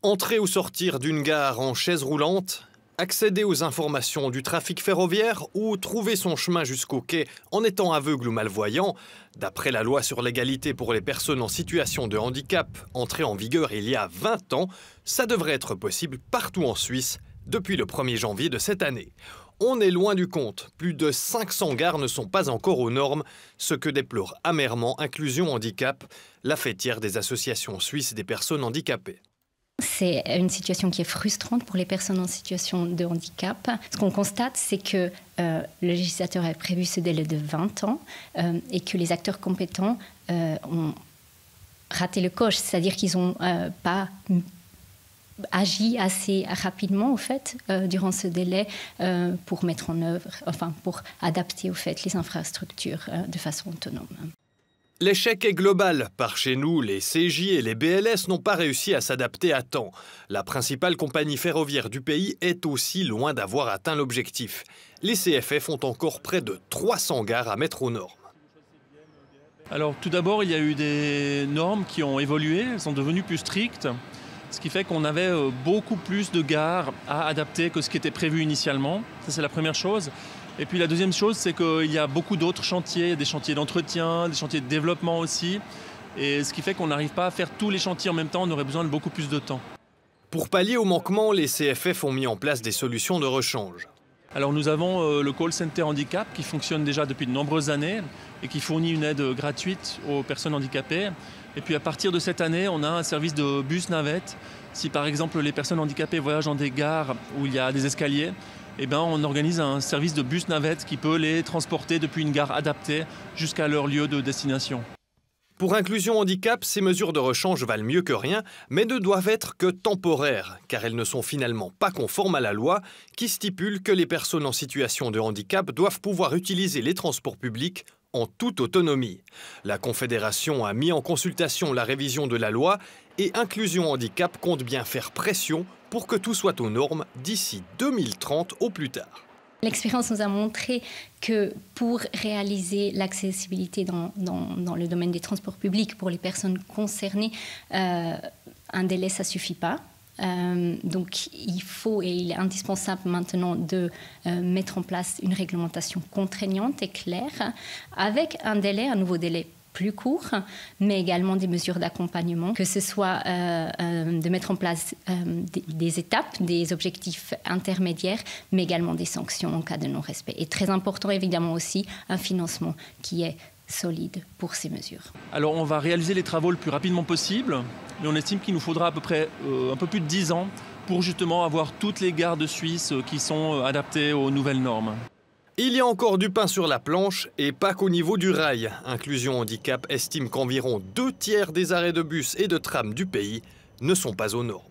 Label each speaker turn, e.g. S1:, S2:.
S1: Entrer ou sortir d'une gare en chaise roulante, accéder aux informations du trafic ferroviaire ou trouver son chemin jusqu'au quai en étant aveugle ou malvoyant, d'après la loi sur l'égalité pour les personnes en situation de handicap, entrée en vigueur il y a 20 ans, ça devrait être possible partout en Suisse depuis le 1er janvier de cette année. On est loin du compte, plus de 500 gares ne sont pas encore aux normes, ce que déplore amèrement Inclusion Handicap, la fêtière des associations suisses des personnes handicapées.
S2: C'est une situation qui est frustrante pour les personnes en situation de handicap. Ce qu'on constate, c'est que le législateur a prévu ce délai de 20 ans et que les acteurs compétents ont raté le coche, c'est-à-dire qu'ils n'ont pas agi assez rapidement, au fait, durant ce délai pour mettre en œuvre, pour adapter, au fait, les infrastructures de façon autonome.
S1: L'échec est global. Par chez nous, les CJ et les BLS n'ont pas réussi à s'adapter à temps. La principale compagnie ferroviaire du pays est aussi loin d'avoir atteint l'objectif. Les CFF ont encore près de 300 gares à mettre aux normes.
S3: Alors tout d'abord, il y a eu des normes qui ont évolué, elles sont devenues plus strictes, ce qui fait qu'on avait beaucoup plus de gares à adapter que ce qui était prévu initialement. Ça, c'est la première chose. Et puis la deuxième chose, c'est qu'il y a beaucoup d'autres chantiers, des chantiers d'entretien, des chantiers de développement aussi. Et ce qui fait qu'on n'arrive pas à faire tous les chantiers en même temps, on aurait besoin de beaucoup plus de temps.
S1: Pour pallier au manquement, les CFF ont mis en place des solutions de rechange.
S3: Alors nous avons le call center handicap qui fonctionne déjà depuis de nombreuses années et qui fournit une aide gratuite aux personnes handicapées. Et puis à partir de cette année, on a un service de bus navette. Si par exemple les personnes handicapées voyagent dans des gares où il y a des escaliers, eh bien, on organise un service de bus navette qui peut les transporter depuis une gare adaptée jusqu'à leur lieu de destination.
S1: Pour Inclusion Handicap, ces mesures de rechange valent mieux que rien, mais ne doivent être que temporaires, car elles ne sont finalement pas conformes à la loi qui stipule que les personnes en situation de handicap doivent pouvoir utiliser les transports publics en toute autonomie. La Confédération a mis en consultation la révision de la loi et Inclusion Handicap compte bien faire pression pour que tout soit aux normes d'ici 2030 au plus tard.
S2: L'expérience nous a montré que pour réaliser l'accessibilité dans le domaine des transports publics pour les personnes concernées, un délai, ça ne suffit pas. Donc il faut et il est indispensable maintenant de mettre en place une réglementation contraignante et claire avec un nouveau délai plus court, mais également des mesures d'accompagnement, que ce soit de mettre en place des étapes, des objectifs intermédiaires, mais également des sanctions en cas de non-respect. Et très important évidemment aussi un financement qui est solide pour ces mesures.
S3: Alors on va réaliser les travaux le plus rapidement possible, mais on estime qu'il nous faudra à peu près un peu plus de 10 ans pour justement avoir toutes les gares de Suisse qui sont adaptées aux nouvelles normes.
S1: Il y a encore du pain sur la planche et pas qu'au niveau du rail. Inclusion Handicap estime qu'environ 2 tiers des arrêts de bus et de trams du pays ne sont pas aux normes.